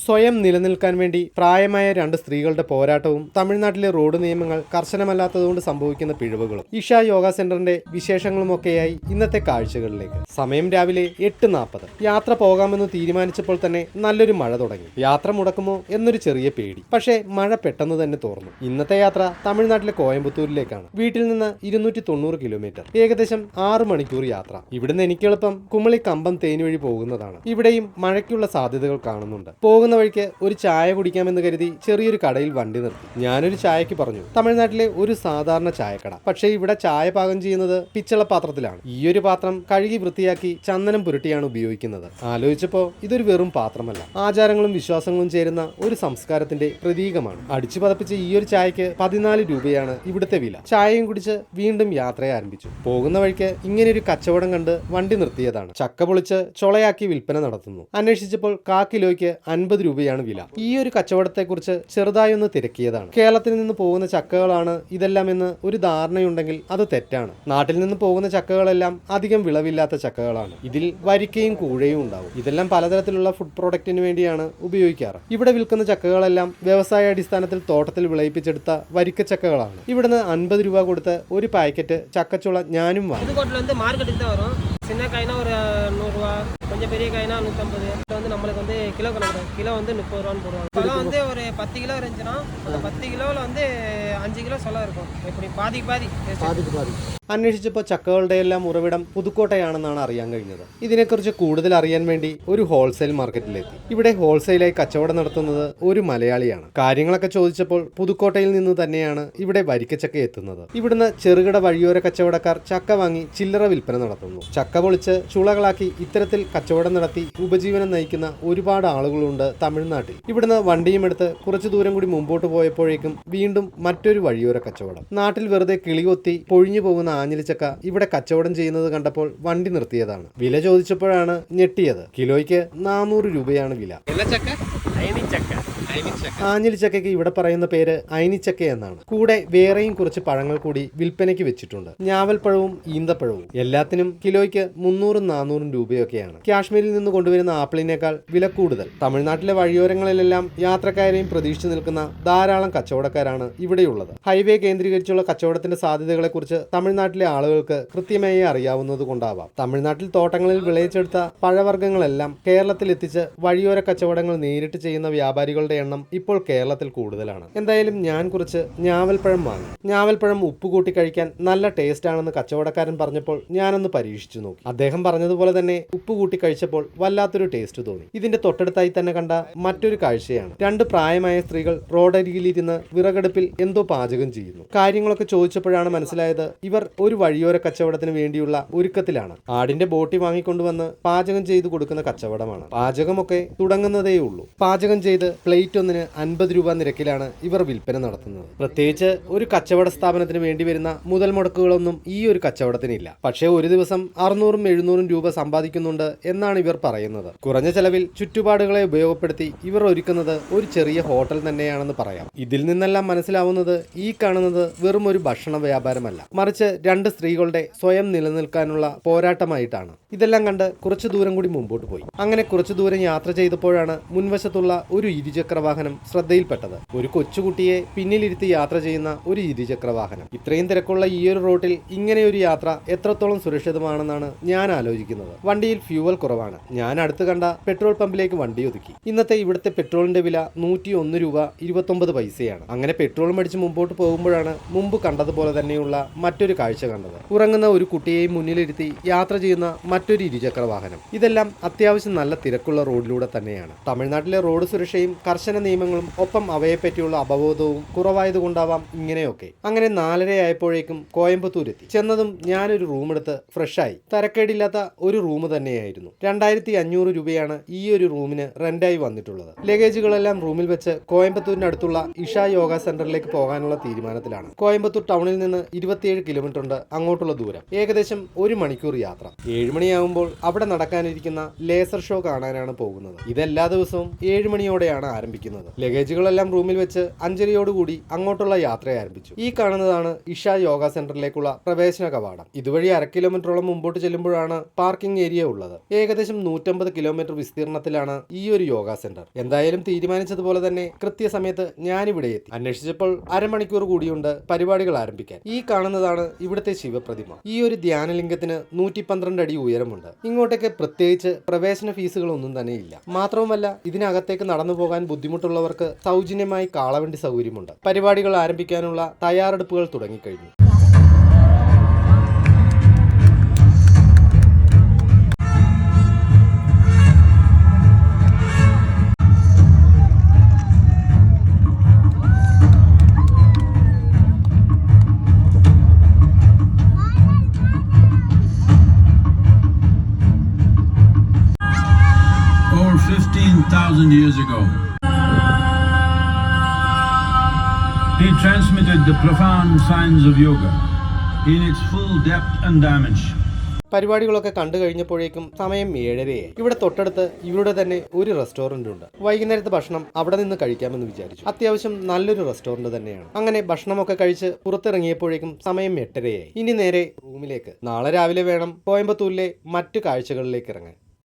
സ്വയം നിലനിൽക്കാൻ വേണ്ടി പ്രായമായ രണ്ട് സ്ത്രീകളുടെ പോരാട്ടവും തമിഴ്നാട്ടിലെ റോഡ് നിയമങ്ങൾ കർശനമല്ലാത്തതുകൊണ്ട് സംഭവിക്കുന്ന പിഴവുകളും ഇഷ യോഗ സെന്ററിന്റെ വിശേഷങ്ങളുമൊക്കെയായി ഇന്നത്തെ കാഴ്ചകളിലേക്ക്. സമയം രാവിലെ 8:40. യാത്ര പോകാമെന്ന് തീരുമാനിച്ചപ്പോൾ തന്നെ നല്ലൊരു മഴ തുടങ്ങി. യാത്ര മുടക്കുമോ എന്നൊരു ചെറിയ പേടി. പക്ഷേ മഴ പെട്ടെന്ന് തന്നെ തോർന്നു. ഇന്നത്തെ യാത്ര തമിഴ്നാട്ടിലെ കോയമ്പത്തൂരിലേക്കാണ്. വീട്ടിൽ നിന്ന് 290 കിലോമീറ്റർ, ഏകദേശം 6 മണിക്കൂർ യാത്ര. ഇവിടുന്ന് എനിക്ക് എളുപ്പം കുമളി കമ്പം തേനി വഴി പോകുന്നതാണ്. ഇവിടെയും മഴയ്ക്കുള്ള സാധ്യതകൾ കാണുന്നുണ്ട്. പോകുന്ന വഴിക്ക് ഒരു ചായ കുടിക്കാമെന്ന് കരുതി ചെറിയൊരു കടയിൽ വണ്ടി നിർത്തി. ഞാനൊരു ചായക്ക് പറഞ്ഞു. തമിഴ്നാട്ടിലെ ഒരു സാധാരണ ചായക്കട. പക്ഷേ ഇവിടെ ചായ പാകം ചെയ്യുന്നത് പിച്ചള പാത്രത്തിലാണ്. ഈയൊരു പാത്രം കഴുകി വൃത്തിയാക്കി ചന്ദനം പുരട്ടിയാണ് ഉപയോഗിക്കുന്നത്. ആലോചിച്ചപ്പോ ഇതൊരു വെറും പാത്രമല്ല, ആചാരങ്ങളും വിശ്വാസങ്ങളും ചേരുന്ന ഒരു സംസ്കാരത്തിന്റെ പ്രതീകമാണ്. അടിച്ചു പതപ്പിച്ച ഈയൊരു ചായക്ക് 14 രൂപയാണ് ഇവിടുത്തെ വില. ചായയും കുടിച്ച് വീണ്ടും യാത്രയെ ആരംഭിച്ചു. പോകുന്ന വഴിക്ക് ഇങ്ങനെയൊരു കച്ചവടം കണ്ട് വണ്ടി നിർത്തിയതാണ്. ചക്ക പൊളിച്ച് ചൊളയാക്കി വിൽപ്പന നടത്തുന്നു. അന്വേഷിച്ചപ്പോൾ കിലോയ്ക്ക് 50 രൂപയാണ് വില. ഈ ഒരു കച്ചവടത്തെക്കുറിച്ച് ചെറുതായി ഒന്ന് തിരക്കിയതാണ്. കേരളത്തിൽ നിന്ന് പോകുന്ന ചക്കകളാണ് ഇതെല്ലാം എന്ന് ഒരു ധാരണയുണ്ടെങ്കിൽ അത് തെറ്റാണ്. നാട്ടിൽ നിന്ന് പോകുന്ന ചക്കകളെല്ലാം അധികം വിളവില്ലാത്ത ചക്കകളാണ്. ഇതിൽ വരിക്കയും കൂഴയും ഉണ്ടാവും. ഇതെല്ലാം പലതരത്തിലുള്ള ഫുഡ് പ്രോഡക്റ്റിന് വേണ്ടിയാണ് ഉപയോഗിക്കാറ്. ഇവിടെ വിൽക്കുന്ന ചക്കകളെല്ലാം വ്യവസായ അടിസ്ഥാനത്തിൽ തോട്ടത്തിൽ വിളയിപ്പിച്ചെടുത്ത വരിക്കച്ചക്കകളാണ്. ഇവിടുന്ന് 50 രൂപ കൊടുത്ത് ഒരു പാക്കറ്റ് ചക്കച്ചുള ഞാനും വാങ്ങി. சின்ன காய்னா ஒரு 100 ரூபா, கொஞ்சம் பெரிய காய்னா 150. வந்து நம்மளுக்கு வந்து கிலோ கணக்கு, கிலோ வந்து 30 ரூபான்னு போடுவாங்க. பழம் வந்து ஒரு 10 கிலோ இருந்துச்சுன்னா அந்த 10 கிலோவில் வந்து 5 கிலோ சொல்ல இருக்கும். எப்படி பாதிக்கு பாதி. അന്വേഷിച്ചപ്പോൾ ചക്കകളുടെ എല്ലാം ഉറവിടം പുതുക്കോട്ടയാണെന്നാണ് അറിയാൻ കഴിഞ്ഞത്. ഇതിനെക്കുറിച്ച് കൂടുതൽ അറിയാൻ വേണ്ടി ഒരു ഹോൾസെയിൽ മാർക്കറ്റിലെത്തി. ഇവിടെ ഹോൾസെയിലായി കച്ചവടം നടത്തുന്നത് ഒരു മലയാളിയാണ്. കാര്യങ്ങളൊക്കെ ചോദിച്ചപ്പോൾ പുതുക്കോട്ടയിൽ നിന്ന് തന്നെയാണ് ഇവിടെ വരിക്കച്ചക്ക എത്തുന്നത്. ഇവിടുന്ന് ചെറുകിട വഴിയോര കച്ചവടക്കാർ ചക്ക വാങ്ങി ചില്ലറ വിൽപ്പന നടത്തുന്നു. ചക്ക പൊളിച്ച് ചുളകളാക്കി ഇത്തരത്തിൽ കച്ചവടം നടത്തി ഉപജീവനം നയിക്കുന്ന ഒരുപാട് ആളുകളുണ്ട് തമിഴ്നാട്ടിൽ. ഇവിടുന്ന് വണ്ടിയും എടുത്ത് കുറച്ചു ദൂരം കൂടി മുമ്പോട്ട് പോയപ്പോഴേക്കും വീണ്ടും മറ്റൊരു വഴിയോര കച്ചവടം. നാട്ടിൽ വെറുതെ കിളികൊത്തി പൊഴിഞ്ഞു പോകുന്ന ആഞ്ഞിലിച്ചക്ക ഇവിടെ കച്ചവടം ചെയ്യുന്നത് കണ്ടപ്പോൾ വണ്ടി നിർത്തിയതാണ്. വില ചോദിച്ചപ്പോഴാണ് ഞെട്ടിയത്. കിലോയ്ക്ക് 400 രൂപയാണ് വില. ആഞ്ഞിലിച്ചക്കയ്ക്ക് ഇവിടെ പറയുന്ന പേര് അയിനിച്ചക്ക എന്നാണ്. കൂടെ വേറെയും കുറച്ച് പഴങ്ങൾ കൂടി വിൽപ്പനയ്ക്ക് വെച്ചിട്ടുണ്ട്. ഞാവൽപ്പഴവും ഈന്തപ്പഴവും. എല്ലാത്തിനും കിലോയ്ക്ക് 300-400 രൂപയൊക്കെയാണ്. കാശ്മീരിൽ നിന്ന് കൊണ്ടുവരുന്ന ആപ്പിളിനേക്കാൾ വില കൂടുതൽ. തമിഴ്നാട്ടിലെ വഴിയോരങ്ങളിലെല്ലാം യാത്രക്കാരെയും പ്രതീക്ഷിച്ചു നിൽക്കുന്ന ധാരാളം കച്ചവടക്കാരാണ് ഇവിടെയുള്ളത്. ഹൈവേ കേന്ദ്രീകരിച്ചുള്ള കച്ചവടത്തിന്റെ സാധ്യതകളെക്കുറിച്ച് തമിഴ്നാട്ടിലെ ആളുകൾക്ക് കൃത്യമായി അറിയാവുന്നത് കൊണ്ടാവാം തമിഴ്നാട്ടിൽ തോട്ടങ്ങളിൽ വിളയിച്ചെടുത്ത പഴവർഗ്ഗങ്ങളെല്ലാം കേരളത്തിൽ എത്തിച്ച് വഴിയോര കച്ചവടങ്ങൾ നേരിട്ട് ചെയ്യുന്ന വ്യാപാരികളുടെ എണ്ണം ഇപ്പോൾ കേരളത്തിൽ കൂടുതലാണ്. എന്തായാലും ഞാൻ കുറച്ച് ഞാവൽപ്പഴം വാങ്ങി. ഞാവൽപ്പഴം ഉപ്പ് കൂട്ടി കഴിക്കാൻ നല്ല ടേസ്റ്റ് ആണെന്ന് കച്ചവടക്കാരൻ പറഞ്ഞപ്പോൾ ഞാനൊന്ന് പരീക്ഷിച്ചു നോക്കി. അദ്ദേഹം പറഞ്ഞതുപോലെ തന്നെ ഉപ്പ് കൂട്ടി കഴിച്ചപ്പോൾ വല്ലാത്തൊരു ടേസ്റ്റ് തോന്നി. ഇതിന്റെ തൊട്ടടുത്തായി തന്നെ കണ്ട മറ്റൊരു കാഴ്ചയാണ്. 2 പ്രായമായ സ്ത്രീകൾ റോഡരികിലിരുന്ന് വിറകടുപ്പിൽ എന്തോ പാചകം ചെയ്യുന്നു. കാര്യങ്ങളൊക്കെ ചോദിച്ചപ്പോഴാണ് മനസ്സിലായത് ഇവർ ഒരു വഴിയോര കച്ചവടത്തിന് വേണ്ടിയുള്ള ഒരുക്കത്തിലാണ്. ആടിന്റെ ബോട്ടി വാങ്ങിക്കൊണ്ടുവന്ന് പാചകം ചെയ്തു കൊടുക്കുന്ന കച്ചവടമാണ്. പാചകമൊക്കെ തുടങ്ങുന്നതേ ഉള്ളൂ. പാചകം ചെയ്ത് പ്ലേറ്റ് ഒന്നിന് 50 രൂപ നിരക്കിലാണ് ഇവർ വിൽപ്പന നടത്തുന്നത്. പ്രത്യേകിച്ച് ഒരു കച്ചവട സ്ഥാപനത്തിന് വേണ്ടി വരുന്ന മുതൽ മുടക്കുകളൊന്നും ഈ ഒരു കച്ചവടത്തിനില്ല. പക്ഷേ ഒരു ദിവസം 600-700 രൂപ സമ്പാദിക്കുന്നുണ്ട് എന്നാണ് ഇവർ പറയുന്നത്. കുറഞ്ഞ ചെലവിൽ ചുറ്റുപാടുകളെ ഉപയോഗപ്പെടുത്തി ഇവർ ഒരുക്കുന്നത് ഒരു ചെറിയ ഹോട്ടൽ തന്നെയാണെന്ന് പറയാം. ഇതിൽ നിന്നെല്ലാം മനസ്സിലാവുന്നത് ഈ കാണുന്നത് വെറും ഒരു ഭക്ഷണ വ്യാപാരമല്ല, മറിച്ച് 2 സ്ത്രീകളുടെ സ്വയം നിലനിൽക്കാനുള്ള പോരാട്ടമായിട്ടാണ്. ഇതെല്ലാം കണ്ട് കുറച്ചു ദൂരം കൂടി മുമ്പോട്ട് പോയി. അങ്ങനെ കുറച്ചു ദൂരം യാത്ര ചെയ്തപ്പോഴാണ് മുൻവശത്തുള്ള ഒരു ഇരുചക്ര വാഹനം ശ്രദ്ധയിൽപ്പെട്ടത്. ഒരു കൊച്ചുകുട്ടിയെ പിന്നിലിരുത്തി യാത്ര ചെയ്യുന്ന ഒരു ഇരുചക്ര വാഹനം. ഇത്രയും തിരക്കുള്ള ഈ ഒരു റോട്ടിൽ ഇങ്ങനെ ഒരു യാത്ര എത്രത്തോളം സുരക്ഷിതമാണെന്നാണ് ഞാൻ ആലോചിക്കുന്നത്. വണ്ടിയിൽ ഫ്യൂവൽ കുറവാണ്. ഞാൻ അടുത്ത് കണ്ട പെട്രോൾ പമ്പിലേക്ക് വണ്ടി ഒതുക്കി. ഇന്നത്തെ ഇവിടുത്തെ പെട്രോളിന്റെ വില 101 രൂപ 29 പൈസയാണ്. അങ്ങനെ പെട്രോൾ മേടിച്ച് മുമ്പോട്ട് പോകുമ്പോഴാണ് മുമ്പ് കണ്ടതുപോലെ തന്നെയുള്ള മറ്റൊരു കാഴ്ച കണ്ടത്. ഉറങ്ങുന്ന ഒരു കുട്ടിയെയും മുന്നിലിരുത്തി യാത്ര ചെയ്യുന്ന മറ്റൊരു ഇരുചക്ര വാഹനം. ഇതെല്ലാം അത്യാവശ്യം നല്ല തിരക്കുള്ള റോഡിലൂടെ തന്നെയാണ്. തമിഴ്നാട്ടിലെ റോഡ് സുരക്ഷയും കർശന നിയമങ്ങളും ഒപ്പം അവയെപ്പറ്റിയുള്ള അവബോധവും കുറവായതുകൊണ്ടാവാം ഇങ്ങനെയൊക്കെ. അങ്ങനെ 4:30 ആയപ്പോഴേക്കും കോയമ്പത്തൂരെത്തി. ചെന്നതും ഞാനൊരു റൂം എടുത്ത് ഫ്രഷായി. തരക്കേടില്ലാത്ത ഒരു റൂം തന്നെയായിരുന്നു. 2500 രൂപയാണ് ഈ ഒരു റൂമിന് റെന്റായി വന്നിട്ടുള്ളത്. ലഗേജുകളെല്ലാം റൂമിൽ വെച്ച് കോയമ്പത്തൂരിനടുത്തുള്ള ഇഷ യോഗ സെന്ററിലേക്ക് പോകാനുള്ള തീരുമാനത്തിലാണ്. കോയമ്പത്തൂർ ടൗണിൽ നിന്ന് 27 കിലോമീറ്റർ ഉണ്ട് അങ്ങോട്ടുള്ള ദൂരം. ഏകദേശം 1 മണിക്കൂർ യാത്ര. 7 മണി മണിയാകുമ്പോൾ അവിടെ നടക്കാനിരിക്കുന്ന ലേസർ ഷോ കാണാനാണ് പോകുന്നത്. ഇതെല്ലാ ദിവസവും 7 മണിയോടെയാണ് ആരംഭിക്കുന്നത്. ലഗേജുകളെല്ലാം റൂമിൽ വെച്ച് 5:30യോടുകൂടി അങ്ങോട്ടുള്ള യാത്ര ആരംഭിച്ചു. ഈ കാണുന്നതാണ് ഇഷ യോഗ സെന്ററിലേക്കുള്ള പ്രവേശന കവാടം. ഇതുവഴി 1/2 കിലോമീറ്ററോളം മുമ്പോട്ട് ചെല്ലുമ്പോഴാണ് പാർക്കിംഗ് ഏരിയ ഉള്ളത്. ഏകദേശം 150 കിലോമീറ്റർ വിസ്തീർണത്തിലാണ് ഈ ഒരു യോഗ സെന്റർ. എന്തായാലും തീരുമാനിച്ചതുപോലെ തന്നെ കൃത്യസമയത്ത് ഞാനിവിടെ എത്തി. അന്വേഷിച്ചപ്പോൾ അരമണിക്കൂർ കൂടിയുണ്ട് പരിപാടികൾ ആരംഭിക്കാൻ. ഈ കാണുന്നതാണ് ഇവിടുത്തെ ശിവപ്രതിമ. ഈ ഒരു ധ്യാനലിംഗത്തിന് 112 അടി ഉയരമുണ്ട്. ഇങ്ങോട്ടേക്ക് പ്രത്യേകിച്ച് പ്രവേശന ഫീസുകളൊന്നും തന്നെ ഇല്ല. മാത്രവുമല്ല ഇതിനകത്തേക്ക് നടന്നു പോകാൻ ബുദ്ധിമുട്ടുള്ളവർക്ക് സൗജന്യമായി കാളവണ്ടി സൗകര്യമുണ്ട്. പരിപാടികൾ ആരംഭിക്കാനുള്ള തയ്യാറെടുപ്പുകൾ തുടങ്ങിക്കഴിഞ്ഞു. Over 15,000 years ago, he transmitted the profound science of yoga in its full depth and dimension. പരിപാടികളൊക്കെ കണ്ടു കഴിഞ്ഞപ്പോഴേക്കും സമയം 7:30. ഇവിടെ തൊട്ടടുത്ത് ഇവരുടെ തന്നെ ഒരു റെസ്റ്റോറന്റ് ഉണ്ട്. വൈകുന്നേരത്തെ ഭക്ഷണം അവിടെ നിന്ന് കഴിക്കാമെന്ന് വിചാരിച്ചു. അത്യാവശ്യം നല്ലൊരു റെസ്റ്റോറന്റ് തന്നെയാണ്. അങ്ങനെ ഭക്ഷണമൊക്കെ കഴിച്ച് പുറത്തിറങ്ങിയപ്പോഴേക്കും സമയം 8:30. ഇനി നേരെ റൂമിലേക്ക്. നാളെ രാവിലെ വേണം കോയമ്പത്തൂരിലെ മറ്റു കാഴ്ചകളിലേക്ക് ഇറങ്ങാൻ.